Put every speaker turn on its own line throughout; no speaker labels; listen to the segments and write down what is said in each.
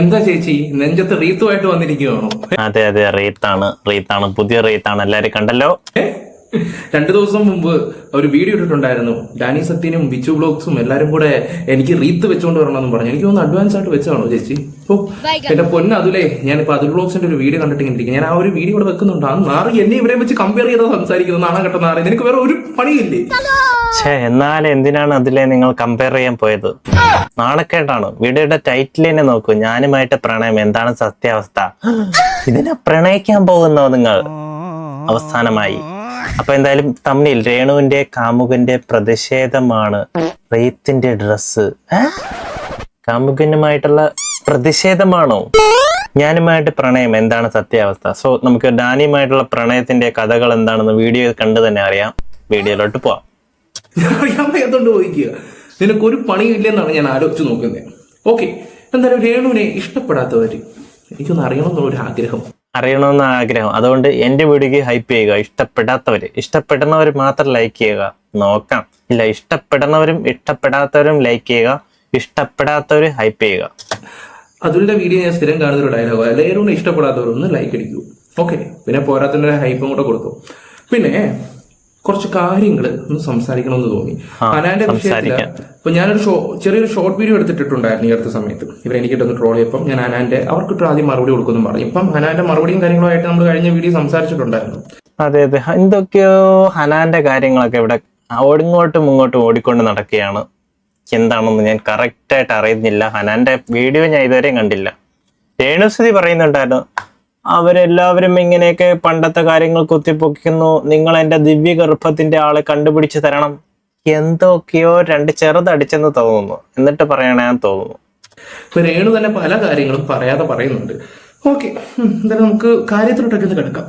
എന്താ ചേച്ചി നെഞ്ചത്ത് റീത്തുമായിട്ട് വന്നിരിക്കുകയാണോ?
അതെ അതെ, റീത്താണ് പുതിയ റീത്താണ്. എല്ലാരും കണ്ടല്ലോ.
2 ദിവസം മുമ്പ് ഒരു വീഡിയോ ഇട്ടിട്ടുണ്ടായിരുന്നു. ഡാനി സത്യനും ബിച്ചു ബ്ലോഗ്സും എല്ലാരും കൂടെ എനിക്ക് റീത്ത് വെച്ചുകൊണ്ട് വരണമെന്ന് പറഞ്ഞു. എനിക്ക് ഒന്ന് അഡ്വാൻസ് ആയിട്ട് വെച്ചാണോ ചേച്ചി? ഓ എന്റെ പൊന്ന അതുലേ, ഞാനിപ്പോ അതുൽ ബ്ലോഗ്സിന്റെ ഒരു വീഡിയോ കണ്ടിട്ട് ഇരിക്കും. ഞാൻ ആ ഒരു വീഡിയോ ഇവിടെ വെക്കുന്നുണ്ട്. ആ നാറി എന്നെ ഇവരെ വെച്ച് കമ്പയർ ചെയ്താൽ സംസാരിക്കുന്നത് നാളെ കേട്ട നാറി. നിനക്ക് വേറെ ഒരു പണിയില്ലേ?
എന്നാൽ എന്തിനാണ് അതിലെ നിങ്ങൾ കമ്പയർ ചെയ്യാൻ പോയത്? നാണക്കേടാണ്. വീഡിയോയുടെ ടൈറ്റിൽ തന്നെ നോക്കൂ, ഞാനുമായിട്ട് പ്രണയം, എന്താണ് സത്യാവസ്ഥ. ഇതിനെ പ്രണയിക്കാൻ പോകുന്നോ നിങ്ങൾ അവസാനമായി? അപ്പൊ എന്തായാലും തമ്മിൽ രേണുവിന്റെ കാമുകന്റെ പ്രതിഷേധമാണ് റീത്തിന്റെ ഡ്രസ്സ്. കാമുകനുമായിട്ടുള്ള പ്രതിഷേധമാണോ? ഞാനുമായിട്ട് പ്രണയം, എന്താണ് സത്യാവസ്ഥ. സോ നമുക്ക് ഡാനിയുമായിട്ടുള്ള പ്രണയത്തിന്റെ കഥകൾ എന്താണെന്ന് വീഡിയോ കണ്ടു തന്നെ അറിയാം. വീഡിയോയിലോട്ട് പോവാം.
അറിയാൻ വയ്യാത്തോണ്ട് ചോദിക്കുക. നിനക്കൊരു പണിയില്ലെന്നാണ് ഞാൻ ആലോചിച്ച് നോക്കുന്നത്. ഓക്കെ, എന്തായാലും രേണുവിനെ ഇഷ്ടപ്പെടാത്തവര് എനിക്കൊന്ന് അറിയണമെന്നുള്ള ആഗ്രഹം.
അതുകൊണ്ട് എന്റെ വീഡിയോക്ക് ഹൈപ്പ് ചെയ്യുക. ഇഷ്ടപ്പെടുന്നവർ മാത്രം ലൈക്ക് ചെയ്യുക. നോക്കാം. ഇല്ല, ഇഷ്ടപ്പെടാത്തവരും ലൈക്ക് ചെയ്യുക, ഇഷ്ടപ്പെടാത്തവര് ഹൈപ്പ് ചെയ്യുക.
അതുലിന്റെ വീഡിയോ ഞാൻ സ്ഥിരം കാണുന്ന ഒരു ഡയലോഗ്, രേണുവിനെ ഇഷ്ടപ്പെടാത്തവരൊന്ന് ലൈക്ക് അടിക്കൂ. ഓക്കെ, പിന്നെ പോരാത്തതിന്റെ ഹൈപ്പും കൂടെ കൊടുത്തു. പിന്നെ കുറച്ച് കാര്യങ്ങൾ ഒന്ന് സംസാരിക്കണമെന്ന് തോന്നി. ഹനാന്റെ വിഷയത്തില് ഇപ്പൊ ഞാനൊരു ചെറിയൊരു ഷോർട്ട് വീഡിയോ എടുത്തിട്ടുണ്ടായിരുന്നു ഈ അടുത്ത സമയത്ത്. ഇവരെനിക്കിട്ടൊന്ന് ട്രോൾ ചെയ്യപ്പം ഞാൻ ഹനാന്റെ അവർക്കിട്ട് ആദ്യം മറുപടി കൊടുക്കുന്നു പറഞ്ഞു. ഇപ്പം ഹനാന്റെ മറുപടിയും കാര്യങ്ങളുമായിട്ട് നമ്മൾ കഴിഞ്ഞ വീഡിയോ സംസാരിച്ചിട്ടുണ്ടായിരുന്നു.
അതെ അതെ, എന്തൊക്കെയോ ഹനാന്റെ കാര്യങ്ങളൊക്കെ ഇവിടെ ഇങ്ങോട്ടും ഓടിക്കൊണ്ട് നടക്കുകയാണ്. എന്താണെന്ന് ഞാൻ കറക്റ്റായിട്ട് അറിയുന്നില്ല. ഹനാന്റെ വീഡിയോ ഞാൻ ഇതുവരെയും കണ്ടില്ല. രേണുസുതി പറയുന്നുണ്ടായിരുന്നു, അവരെല്ലാവരും ഇങ്ങനെയൊക്കെ പണ്ടത്തെ കാര്യങ്ങൾ കുത്തിപ്പൊക്കുന്നു, നിങ്ങൾ എന്റെ ദിവ്യ ഗർഭത്തിന്റെ ആളെ കണ്ടുപിടിച്ച് തരണം. എന്തൊക്കെയോ 2 ചെറുതടിച്ചെന്ന് തോന്നുന്നു. എന്നിട്ട് പറയണേന്ന് തോന്നുന്നു.
ഇപ്പൊ രേണു തന്നെ പല കാര്യങ്ങളും പറയാതെ പറയുന്നുണ്ട്. ഓക്കെ, എന്തായാലും നമുക്ക് കാര്യത്തിലോട്ടൊക്കെ ഒന്ന് കിടക്കാം.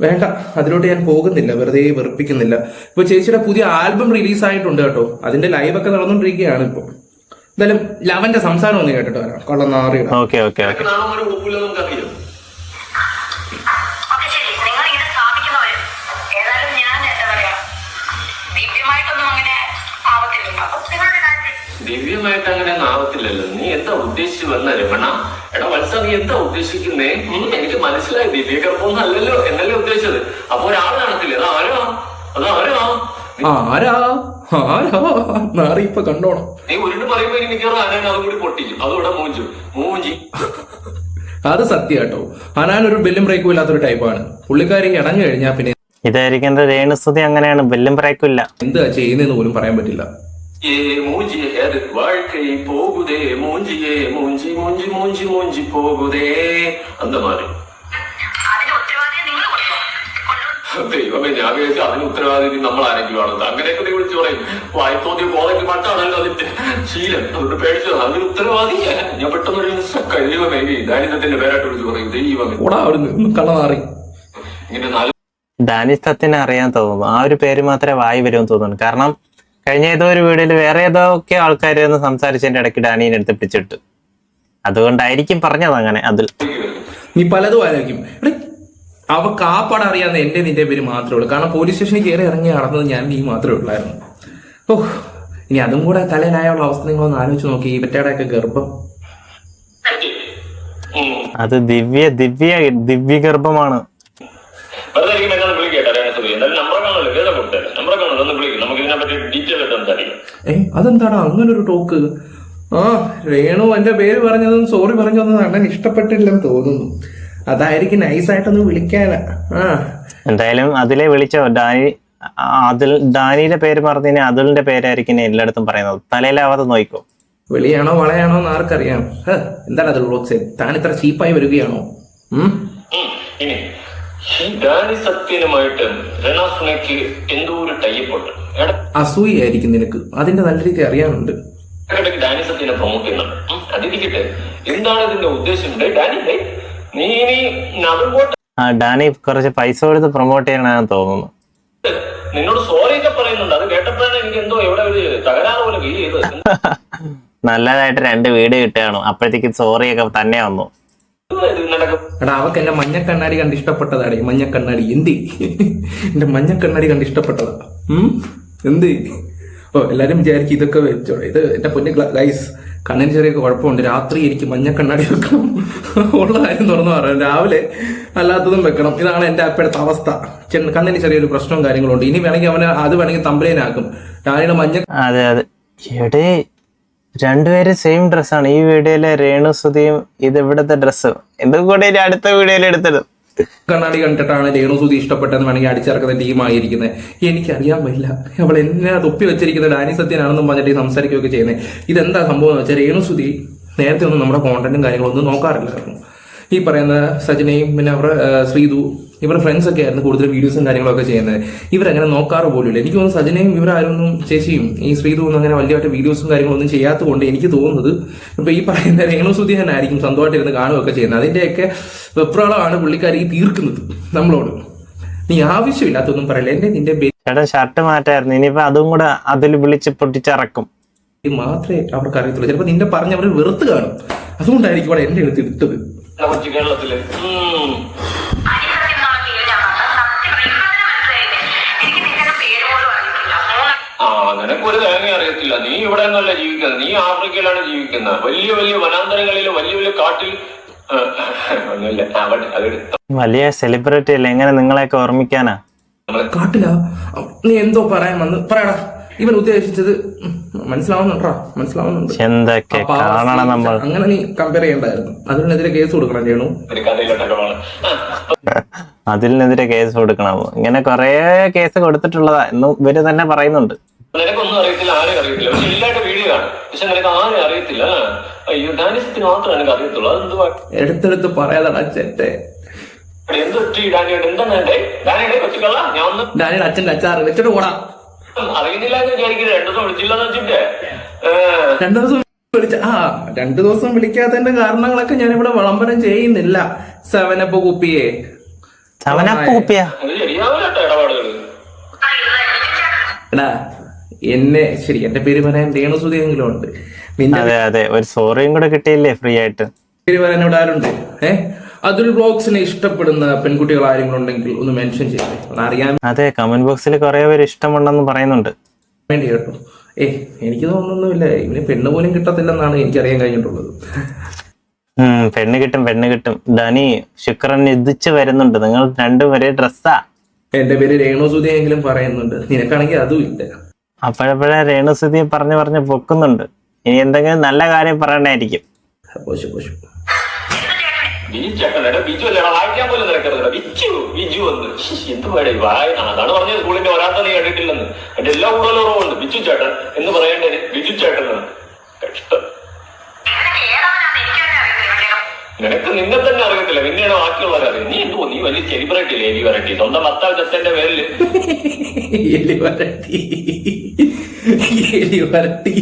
വേണ്ട, അതിലോട്ട് ഞാൻ പോകുന്നില്ല, വെറുതെ വെറുപ്പിക്കുന്നില്ല. ഇപ്പൊ ചേച്ചിയുടെ പുതിയ ആൽബം റിലീസ് ആയിട്ടുണ്ട് കേട്ടോ. അതിന്റെ ലൈവൊക്കെ നടന്നുകൊണ്ടിരിക്കുകയാണ് ഇപ്പൊ. എന്തായാലും ലവന്റെ സംസാരം ഒന്ന് കേട്ടിട്ട് വരാം. കൊള്ളനാറി.
ദിവ്യമായിട്ട് അങ്ങനെ ആവത്തില്ലല്ലോ. നീ എന്താ ഉദ്ദേശിച്ചു വന്ന രമണ? എടാ വത്സ, നീ എന്താ ഉദ്ദേശിക്കുന്നേ? എനിക്ക് മനസ്സിലായി, ദിവ്യ ഗർഭമൊന്നും അല്ലല്ലോ എന്നല്ലേ ഉദ്ദേശിച്ചത്. അപ്പൊ ഒരാൾ കാണത്തില്ലേ?
ഇപ്പൊ കണ്ടോണം.
നീ ഉരുണ്ട് പറയുമ്പോ ഇനി മിക്കവാറും ആരാണ് അതും കൂടി പൊട്ടിക്കും. അതോടെ മൂഞ്ചി.
അത് സത്യം കേട്ടോ. ഹനാൻ ഒരു ബെല്ലും ബ്രേക്കും ഇല്ലാത്തൊരു ടൈപ്പാണ്. പുള്ളിക്കാരി ഇടഞ്ഞു കഴിഞ്ഞാ പിന്നെ
ഇതായിരിക്കും രേണുസുതി. അങ്ങനെയാണ്, ബെല്ലും ബ്രേക്കും ഇല്ല.
എന്താ ചെയ്യുന്നതെന്ന് പോലും പറയാൻ പറ്റില്ല.
ദൈവമേ, ഞാൻ വിചാരിച്ചു അതിന് ഉത്തരവാദിത്വം നമ്മൾ ആരെങ്കിലും ആണെന്ന്. അങ്ങനെയൊക്കെ നീ വിളിച്ചു പറയും. വായ്പോദ്യ കോളേജ് മട്ടാണല്ലോ അതിന്റെ ശീലം. അതുകൊണ്ട് പേടിച്ചത് അതിന് ഉത്തരവാദി ഞാൻ പെട്ടെന്നൊരു ദൈവമേ, ദാരിദ്ര്യത്തിന്റെ പേരായിട്ട് വിളിച്ചു പറയും. ദൈവമേ
കള്ളമാറി.
ഇങ്ങനെ
ഡാനി സത്യനെ അറിയാൻ തോന്നുന്നു. ആ ഒരു പേര് മാത്രമേ വായി വരുമെന്ന് തോന്നുന്നു. കാരണം കഴിഞ്ഞ ഏതോ ഒരു വീഡിയോയിൽ വേറെ ഏതൊക്കെ ആൾക്കാർ ഒന്ന് സംസാരിച്ചതിന്റെ ഇടയ്ക്ക് ഡാനിയെ എടുത്ത് പിടിച്ചിട്ട്, അതുകൊണ്ടായിരിക്കും പറഞ്ഞത് അങ്ങനെ. അതിൽ
നീ പലതും ആലോചിക്കും. അവക്ക് ആ പടം അറിയാവുന്ന എന്റെ നിന്റെ പേര് മാത്രമേ ഉള്ളൂ. കാരണം പോലീസ് സ്റ്റേഷനിൽ കയറി ഇറങ്ങി നടന്നത് ഞാൻ നീ മാത്രമേ ഉള്ളായിരുന്നു. ഓഹ്, ഇനി അതും കൂടെ തലയിലായുള്ള അവസ്ഥ നിങ്ങളൊന്ന് ആലോചിച്ച് നോക്കി. ഈ ഇവറ്റയുടെയൊക്കെ ഗർഭം
അത് ദിവ്യ ഗർഭമാണ്.
അതെന്താടാ അങ്ങനെ ഒരു ടോക്ക്? രേണു എന്റെ പേര് പറഞ്ഞതും സോറി പറഞ്ഞതൊന്നും അണ്ണൻ ഇഷ്ടപ്പെട്ടില്ലെന്ന് തോന്നുന്നു. അതായിരിക്കും നൈസായിട്ടൊന്ന് വിളിക്കാനാ.
എന്തായാലും അതിലെ വിളിച്ചോ ഡാനിയുടെ പേര് പറഞ്ഞതിന് അതുലിന്റെ പേരായിരിക്കും എല്ലായിടത്തും പറയുന്നത്. തലയിലാവാതെ നോക്കോ.
വിളിയാണോ വളയാണോ എന്ന് ആർക്കറിയാം. എന്താണ് അത് ബ്ലോഗ്സ്? താൻ ഇത്ര ചീപ്പായി വരികയാണോ? അസൂയായിരിക്കും നിനക്ക്. അതിന്റെ നല്ല രീതി അറിയാനുണ്ട്.
എന്താണ് ഇതിന്റെ ഉദ്ദേശം?
ഡാനി കുറച്ച് പൈസ കൊടുത്ത് പ്രൊമോട്ട് ചെയ്യണമെന്ന് തോന്നുന്നു.
നിന്നോട് സോറി ഒക്കെ പറയുന്നുണ്ട്. അത് കേട്ടപ്പോഴാണ് എനിക്ക് എന്തോ എവിടെ ഒരു തകരാറ് പോലെ ഫീൽ ചെയ്തത്.
നല്ലതായിട്ട് 2 വീഡിയോ കിട്ടുകയാണോ, അപ്പോഴത്തേക്ക് സോറി ഒക്കെ തന്നെ വന്നു.
എടാ, അവക്ക് എന്റെ മഞ്ഞക്കണ്ണാടി കണ്ട് ഇഷ്ടപ്പെട്ടതാടി. മഞ്ഞക്കണ്ണാടി എന്ത്? എന്റെ മഞ്ഞക്കണ്ണാടി കണ്ട് ഇഷ്ടപ്പെട്ടതാ. എന്ത് ഓ എല്ലാരും വിചാരിക്കും ഇതൊക്കെ വെച്ചോ. ഇത് എന്റെ പൊന്നു ഗൈസ്, കണ്ണിന് ചെറിയ കുഴപ്പമുണ്ട്. രാത്രി എനിക്ക് മഞ്ഞ കണ്ണാടി വെക്കണം. ഉള്ള കാര്യം തുറന്നു പറയാം. രാവിലെ അല്ലാത്തതും വെക്കണം. ഇതാണ് എന്റെ അപ്പോഴത്തെ അവസ്ഥ. കണ്ണിന് ചെറിയൊരു പ്രശ്നവും കാര്യങ്ങളും ഉണ്ട്. ഇനി വേണമെങ്കിൽ അവന് അത് വേണമെങ്കിൽ തമ്പലേനാക്കും. ഡാനിയുടെ മഞ്ഞ.
അതെ അതെ, എടേ രണ്ടുപേരും സെയിം ഡ്രസ്സാണ്. ഈ വീഡിയോയിലെ രേണു സുധിയും ഇത് ഇവിടുത്തെ ഡ്രസ്സ് എന്തും കൂടെ അടുത്ത വീഡിയോയിൽ എടുത്തത്.
കണ്ണാടി കണ്ടിട്ടാണ് രേണുസുതി ഇഷ്ടപ്പെട്ടെന്ന് വേണമെങ്കിൽ അടിച്ചിറക്കുന്ന ടീമായിരിക്കുന്നത്. എനിക്കറിയാൻ പറ്റില്ല അവൾ എന്നെ തൊപ്പി വെച്ചിരിക്കുന്നത് ഡാനി സത്യനാണെന്നും പറഞ്ഞിട്ട് സംസാരിക്കുകയൊക്കെ ചെയ്യുന്നത്. ഇതെന്താ സംഭവം എന്ന് വെച്ചാൽ രേണുസുതി നേരത്തെ ഒന്നും നമ്മുടെ കോണ്ടന്റും കാര്യങ്ങളൊന്നും നോക്കാറില്ലായിരുന്നു. ഈ പറയുന്ന സജനയും പിന്നെ അവരുടെ ശ്രീതു ഇവരുടെ ഫ്രണ്ട്സ് ഒക്കെ ആയിരുന്നു കൂടുതൽ വീഡിയോസും കാര്യങ്ങളൊക്കെ ചെയ്യുന്നത്. ഇവരങ്ങനെ നോക്കാറ് പോലുമില്ല. എനിക്ക് തോന്നുന്നു സജനയും ഇവരാരൊന്നും ചേച്ചിയും ഈ ശ്രീതു ഒന്നും അങ്ങനെ വലിയതായിട്ട് വീഡിയോസും കാര്യങ്ങളൊന്നും ചെയ്യാത്തത് കൊണ്ട് എനിക്ക് തോന്നുന്നത് ഇപ്പൊ ഈ പറയുന്ന രേണുസുതി തന്നെ ആയിരിക്കും സ്വന്തമായിട്ടിരുന്ന് കാണുകയൊക്കെ ചെയ്യുന്നത്. അതിന്റെയൊക്കെ വെപ്രാളമാണ് പുള്ളിക്കാരി തീർക്കുന്നത് നമ്മളോട്. നീ ആവശ്യമില്ലാത്തൊന്നും പറയില്ല. നിന്റെ
ചേട്ടൻ ഷർട്ട് മാറ്റായിരുന്നു, ഇനിയിപ്പോ അതും കൂടെ അതിൽ വിളിച്ച് പൊട്ടിച്ചിറക്കും.
മാത്രമേ അവർക്ക് അറിയത്തുള്ളൂ. ചിലപ്പോൾ നിന്റെ പറഞ്ഞ് അവർ വെറുത്ത് കാണും. അതുകൊണ്ടായിരിക്കും അവിടെ എന്റെ അടുത്ത് എടുത്തത്.
കേരളത്തില് നിനക്കൊരു തേങ്ങ അറിയത്തില്ല. നീ ഇവിടെ ഒന്നല്ല ജീവിക്കുന്നത്, നീ ആഫ്രിക്കയിലാണ് ജീവിക്കുന്നത്. വലിയ വലിയ വനാന്തരങ്ങളില് വലിയ വലിയ കാട്ടിൽ
വലിയ സെലിബ്രിറ്റി അല്ലേ, എങ്ങനെ നിങ്ങളെയൊക്കെ ഓർമ്മിക്കാനാ?
കാട്ടിലാ? നീ എന്തോ പറയാൻ വന്ന് പറയടാ. ഇവൻ ഉദ്ദേശിച്ചത് മനസ്സിലാവുന്നുണ്ടാ? മനസ്സിലാവുന്നുണ്ട്.
എന്തൊക്കെ കാണണം നമ്മൾ.
അങ്ങനെ നീ കമ്പയർ ചെയ്യണ്ടായിരുന്നു. അതിനെതിരെ കേസ് കൊടുക്കണം ചെയ്യണു.
അതിനെതിരെ കേസ് കൊടുക്കണം. ഇങ്ങനെ കൊറേ കേസ് കൊടുത്തിട്ടുള്ളതാ എന്നും ഇവര് തന്നെ പറയുന്നുണ്ട്.
നിനക്കൊന്നും അറിയത്തില്ല, ആരും അറിയത്തില്ല. പക്ഷെ എല്ലാവരുടെ വീഡിയോ കാണും. പക്ഷെ നിനക്ക് ആരും അറിയത്തില്ല. അയ്യോ ഡാനിസത്തിന് മാത്രം എനിക്ക് അറിയത്തുള്ളൂ. അതെന്തുവാ
എടുത്തെടുത്ത് പറയാതാണ് അച്ഛന്റെ. ഡാനിയുടെ അച്ഛന്റെ അച്ചാറ് വെച്ചിട്ട് പോടാ.
അറിയുന്നില്ല എന്ന് വിചാരിക്കില്ല. 2 ദിവസം വിളിച്ചില്ലെന്ന് വെച്ചിട്ട്
2 ദിവസം വിളിച്ച 2 ദിവസം വിളിക്കാത്തതിന്റെ കാരണങ്ങളൊക്കെ ഞാനിവിടെ വിളംബരം ചെയ്യുന്നില്ല. 7up കുപ്പിയെ
ഇടപാടുകള്
എടാ എന്നെ ശരി എന്റെ പേര് പറയാൻ രേണുസുതി എങ്കിലും ഉണ്ട്.
അതെ അതെ, ഒരു സോറിയും കൂടെ കിട്ടിയില്ലേ ഫ്രീ ആയിട്ട്?
പേര് പറയാൻ ഇവിടെ ആരുണ്ട്? അതുൽ വ്ലോഗ്സിനെ ഇഷ്ടപ്പെടുന്ന പെൺകുട്ടികൾ ആരെങ്കിലും ഉണ്ടെങ്കിൽ ഒന്ന് മെൻഷൻ ചെയ്തേ, ഒന്ന് അറിയാൻ.
അതെ, കമന്റ് ബോക്സിൽ കുറെ പേര് ഇഷ്ടമുണ്ടെന്ന് പറയുന്നുണ്ട്.
വേണ്ടി കേട്ടോ. എനിക്ക് തോന്നുന്നൊന്നുമില്ല, ഇവന് പെണ്ണ് പോലും കിട്ടത്തില്ലെന്നാണ് എനിക്കറിയാൻ കഴിഞ്ഞിട്ടുള്ളത്.
പെണ്ണ് കിട്ടും. ധനി ശുക്രൻ എതിച്ച് വരുന്നുണ്ട്. നിങ്ങൾ രണ്ടുപേരെ ഡ്രസ്സാ.
എന്റെ പേര് രേണുസുതി എങ്കിലും പറയുന്നുണ്ട്. നിനക്കാണെങ്കിൽ അതും ഇല്ല.
അപ്പോഴപ്പോഴേ രേണുസുതിയെ പറഞ്ഞ് പൊക്കുന്നുണ്ട്. ഇനി എന്തെങ്കിലും നല്ല കാര്യം പറയണായിരിക്കും.
ബിജു അല്ലേ വായിക്കാൻ പോലും നിനക്കറിയില്ല. ബിജു വന്ന് എന്ത് പേടി അതാണ് പറഞ്ഞത്. സ്കൂളിന്റെ ഒരാത്ത നീ കണ്ടിട്ടില്ലെന്ന്. എന്റെ എല്ലാ കൂടുതലും ഓർമ്മയുണ്ട്. ബിജു ചേട്ടൻ എന്ന് പറയേണ്ടത് ബിജു ചേട്ടൻ. കഷ്ടം. നിനക്ക് നിന്നെ തന്നെ അറിയത്തില്ല, പിന്നെയാണ് ബാക്കിയുള്ളവരെ അറിയാം. നീ എന്തോ നീ വലിയ സെലിബ്രിറ്റി അല്ലേ? എലി വരട്ടി സ്വന്തം ഭർത്താവ് ചത്തന്റെ പേരില്
എലി വരട്ടി.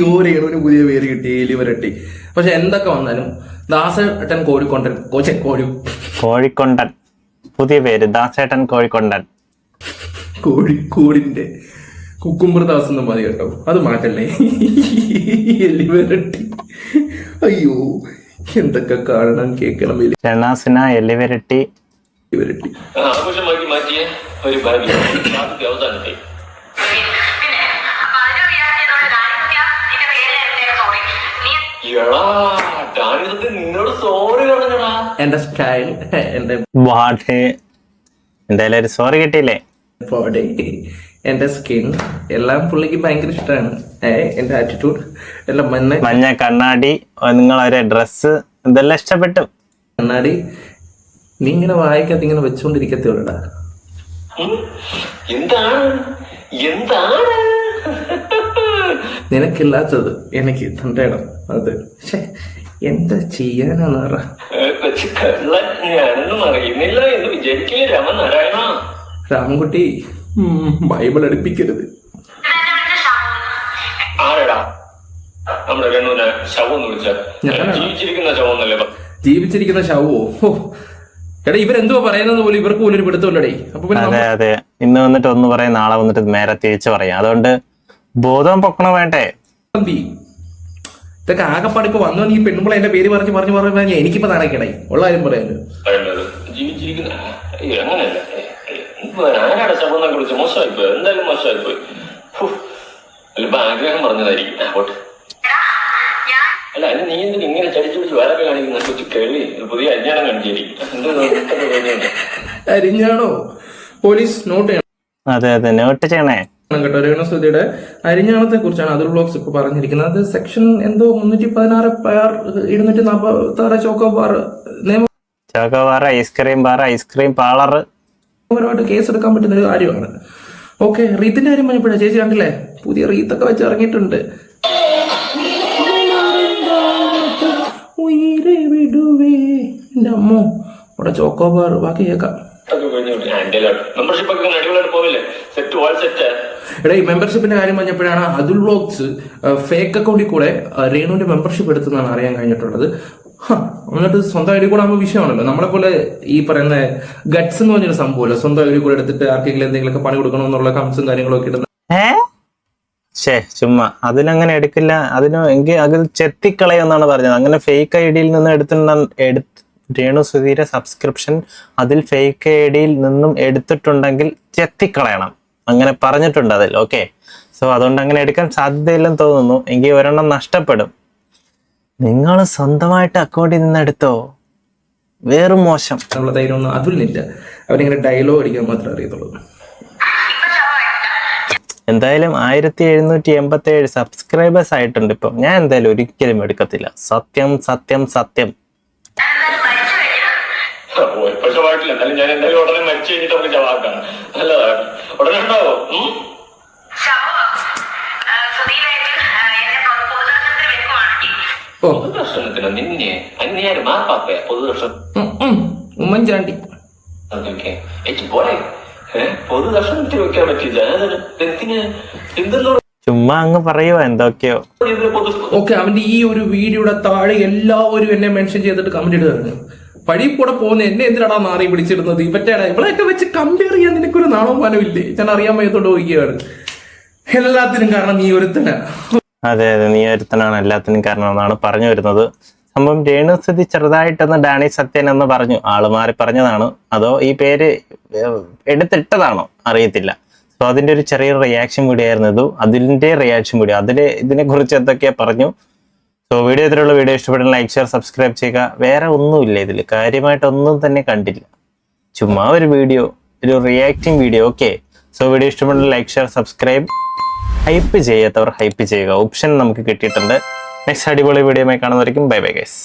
യോരേണുവിന് പുതിയ പേര് കിട്ടി, എലി വരട്ടി. പക്ഷെ എന്തൊക്കെ വന്നാലും ദാസേട്ടൻ കോഴിക്കൊണ്ടൻ
പുതിയ പേര് ദാസേട്ടൻ കോഴിക്കൊണ്ടൻ.
കോഴിക്കോടിന്റെ കുക്കുംബർ ദാസ് എന്നും മതി കേട്ടോ. അത് മാറ്റല്ലേ. എലി വരട്ടി. അയ്യോ എന്തൊക്കെ കാണണം കേൾക്കണം.
ഷെനാസിന എലി വരട്ടി.
ആഘോഷമാക്കി മാറ്റിയ ഒരു അവസാനത്തെ നിന്നോട് സോറി പറഞ്ഞടാ.
എന്റെ സ്റ്റൈൽ, എന്റെ
എന്തായാലും ഒരു സോറി കിട്ടിയില്ലേ?
ബോഡി, എന്റെ സ്കിൻ എല്ലാം പുള്ളിക്ക് ഭയങ്കര ഇഷ്ടമാണ്. എന്റെ ആറ്റിറ്റ്യൂഡ് എല്ലാം
മഞ്ഞ കണ്ണാടി, നിങ്ങളൊരു ഡ്രസ് ഇതെല്ലാം ഇഷ്ടപ്പെട്ടു.
കണ്ണാടി നീ ഇങ്ങനെ വായിക്കാത്ത ഇങ്ങനെ വെച്ചോണ്ടിരിക്കത്തേടാ.
എന്താണ്
നിനക്കില്ലാത്തത് എനിക്ക് തണ്ടേണം. അത് എന്താ ചെയ്യാനാന്ന് പറ.
ഞാനൊന്നും അറിയുന്നില്ല എന്ന് വിചാരിക്കില്ല രാമനാരായണ.
രാമൻകുട്ടി ബൈബിൾ അടുപ്പിക്കരുത്.
ആരെടാ നമ്മുടെ രണ്ണുവിനെ ശവം എന്ന് വിളിച്ചാൽ? ജീവിച്ചിരിക്കുന്ന ശവം എന്നല്ലേ?
ജീവിച്ചിരിക്കുന്ന ശവോ? എടാ ഇവരെന്തോ പറയുന്നത് പോലും ഇവർക്ക് പോലും ഒരു പിടുത്തമില്ലടേ.
അതെ അതെ, ഇന്ന് വന്നിട്ട് ഒന്ന് പറയാം, നാളെ വന്നിട്ട് നേരെ തിരിച്ചു പറയാം. അതുകൊണ്ട് ബോധം പൊക്കണ വേണ്ടേ?
ഇതൊക്കെ ആകെപ്പാട് ഇപ്പൊ വന്നു. ഈ പെണ്ണുമ്പോൾ എന്റെ പേര് പറഞ്ഞു എനിക്കിപ്പോ നാണക്കേടായി. ഉള്ള കാര്യം പറയാലോ.
ജീവിച്ചിരിക്കുന്ന അങ്ങനെയല്ല. ആരാടെ ശവം കുറിച്ച് മോശമായിപ്പോയി. എന്തായാലും മോശമായിപ്പോയി. അല്ലിപ്പോ ആഗ്രഹം പറഞ്ഞതായിരിക്കും. പോട്ടെ. അല്ല അതിന് നീ എന്തിനും ഇങ്ങനെ ചടിച്ചു പിടിച്ച് വേറൊക്കെ കാണിക്കുന്ന കൊച്ചു കേൾവി പുതിയ അജ്ഞാനം കാണിച്ചിരിക്കും.
അരിഞ്ഞാണോ പോലീസ് നോട്ട് ചെയ്യണം
അതെ അതെ, നോട്ട് ചെയ്യണേ
കേട്ടോ. രേണുസുതിയുടെ അരിഞ്ഞാണത്തെ കുറിച്ചാണ് അതുൽ വ്ലോഗ്സ് ഇപ്പൊ പറഞ്ഞിരിക്കുന്നത്. അത് സെക്ഷൻ എന്തോ 316 246 chocobar
chocobar, ice cream bar, ice cream parlour
നിയമപരമായിട്ട് കേസ് എടുക്കാൻ പറ്റുന്ന ഒരു കാര്യമാണ്. ഓക്കെ, റീത്തിന്റെ കാര്യം പറഞ്ഞപ്പോഴാ ചേച്ചി കണ്ടില്ലേ, പുതിയ റീത്തൊക്കെ വെച്ച് ഇറങ്ങിയിട്ടുണ്ട്. എന്റെ അമ്മോ, ഇവിടെ ചോക്കോബാർ, ബാക്കി കേൾക്കാം.
മെമ്പർഷിപ്പ് ഒക്കെ അടിപൊളിയായിട്ട് പോവില്ലേ? Set all set.
എടാ, ഈ മെമ്പർഷിപ്പിന്റെ കാര്യം പറഞ്ഞപ്പോഴാണ് അതുൽ വ്ലോഗ്സ് ഫേക്ക് അക്കൗണ്ടിൽ കൂടെ രേണുവിന്റെ മെമ്പർഷിപ്പ് എടുത്തെന്നാണ് അറിയാൻ കഴിഞ്ഞിട്ടുള്ളത്. എന്നിട്ട് സ്വന്തം ഐഡി കൂടെ ആകുമ്പോൾ വിഷയമാണല്ലോ. നമ്മളെ പോലെ ഈ പറയുന്ന ഗട്ട്സ് എന്ന് പറഞ്ഞൊരു സംഭവമല്ലോ, സ്വന്തം ഐഡി കൂടെ എടുത്തിട്ട് ആർക്കെങ്കിലും എന്തെങ്കിലുമൊക്കെ പണി കൊടുക്കണമെന്നുള്ള കംസും കാര്യങ്ങളൊക്കെ ഇടുന്നത്.
ചുമ്മാ അതിനങ്ങനെ എടുക്കില്ല. എങ്കിൽ അത് ചെത്തിക്കളയെന്നാണ് പറഞ്ഞത്. അങ്ങനെ ഫേക്ക് ഐ ഡിയിൽ നിന്ന് രേണു സുധീരെ സബ്സ്ക്രിപ്ഷൻ അതിൽ ഫേക്ക് ഐ ഡിയിൽ നിന്നും എടുത്തിട്ടുണ്ടെങ്കിൽ ചെത്തിക്കളയണം, അങ്ങനെ പറഞ്ഞിട്ടുണ്ട് അതിൽ. ഓക്കെ, സോ അതുകൊണ്ട് അങ്ങനെ എടുക്കാൻ സാധ്യതയില്ലെന്ന് തോന്നുന്നു. എങ്കിൽ ഒരെണ്ണം നഷ്ടപ്പെടും. നിങ്ങൾ സ്വന്തമായിട്ട് അക്കൗണ്ടിൽ നിന്ന് എടുത്തോ, വേറും മോശം.
ഉള്ള ധൈര്യമൊന്നും അതുലിനില്ല. അവരിങ്ങനെ ഡയലോഗ് അടിക്കാൻ മാത്രമേ അറിയത്തുള്ളൂ.
എന്തായാലും 1787 സബ്സ്ക്രൈബേഴ്സ് ആയിട്ടുണ്ട് ഇപ്പം. ഞാൻ എന്തായാലും ഒരിക്കലും എടുക്കത്തില്ല. സത്യം സത്യം സത്യം.
പക്ഷമായിട്ടില്ല. എന്നാലും ഞാൻ എന്തായാലും ഉടനെ മരിച്ചു കഴിഞ്ഞിട്ട് നമുക്ക് ചവാക്കാം. നല്ലതാണ്. ഉടനെ ഉണ്ടാവോ? പൊതുദർശനത്തിനോ നിന്നെ അന്യാര് മാപ്പാപ്പയ പൊതുദർശനം
ഉമ്മൻചാണ്ടി
പോരെ പൊതുദർശനത്തിൽ വെക്കാൻ പറ്റില്ല. എന്തെന്നോ
ചുമ്മാ അങ്ങ് പറയുവോ എന്തൊക്കെയോ.
ഓക്കെ, അവന്റെ ഈ ഒരു വീഡിയോയുടെ താഴെ എല്ലാവരും എന്നെ മെൻഷൻ ചെയ്തിട്ട് കമന്റ് ഇടുകയാണ്. പഴി കൂടെ പോകുന്ന എന്നെ എന്തിനാടാ നാറി പിടിച്ചിടുന്നത്, ഇവറ്റേടാ ഇവളെയൊക്കെ വെച്ച് കമ്പയർ ചെയ്യാൻ നിനക്കൊരു നാണോ മാനമില്ലേ? ഞാൻ അറിയാൻ വയ്യത്തോണ്ട് പോവുകയാണ്. എല്ലാത്തിനും കാരണം നീ ഒരുത്തനാ.
അതെ അതെ, നീ ഒരുത്തനാണ് എല്ലാത്തിനും കാരണം എന്നാണ് പറഞ്ഞു വരുന്നത്. സംഭവം രേണുസുതി ചെറുതായിട്ടൊന്ന് ഡാണി സത്യൻ എന്ന് പറഞ്ഞു, ആള് മാറി പറഞ്ഞതാണോ അതോ ഈ പേര് എടുത്തിട്ടതാണോ അറിയത്തില്ല. സോ അതിന്റെ ഒരു ചെറിയൊരു റിയാക്ഷൻ വീഡിയോ ആയിരുന്നു ഇത്. അതിന്റെ റിയാക്ഷൻ വീഡിയോ അതില് ഇതിനെ കുറിച്ച് എന്തൊക്കെയാ പറഞ്ഞു. സോ വീഡിയോ ഇതിലുള്ള വീഡിയോ ഇഷ്ടപ്പെട്ടാൽ ലൈക്ക് ഷെയർ സബ്സ്ക്രൈബ് ചെയ്യുക. വേറെ ഒന്നുമില്ല ഇതിൽ, കാര്യമായിട്ടൊന്നും തന്നെ കണ്ടില്ല. ചുമ്മാ ഒരു വീഡിയോ, ഒരു reacting video. Okay, so video ഇഷ്ടപ്പെട്ടാൽ ലൈക്ക് ഷെയർ സബ്സ്ക്രൈബ്. ഹൈപ്പ് ചെയ്യാത്തവർ ഹൈപ്പ് ചെയ്യുക ഓപ്ഷൻ നമുക്ക് കിട്ടിയിട്ടുണ്ട്. നെക്സ്റ്റ് അടിപൊളി വീഡിയോയുമായി കാണുന്നതായിരിക്കും. Bye bye guys.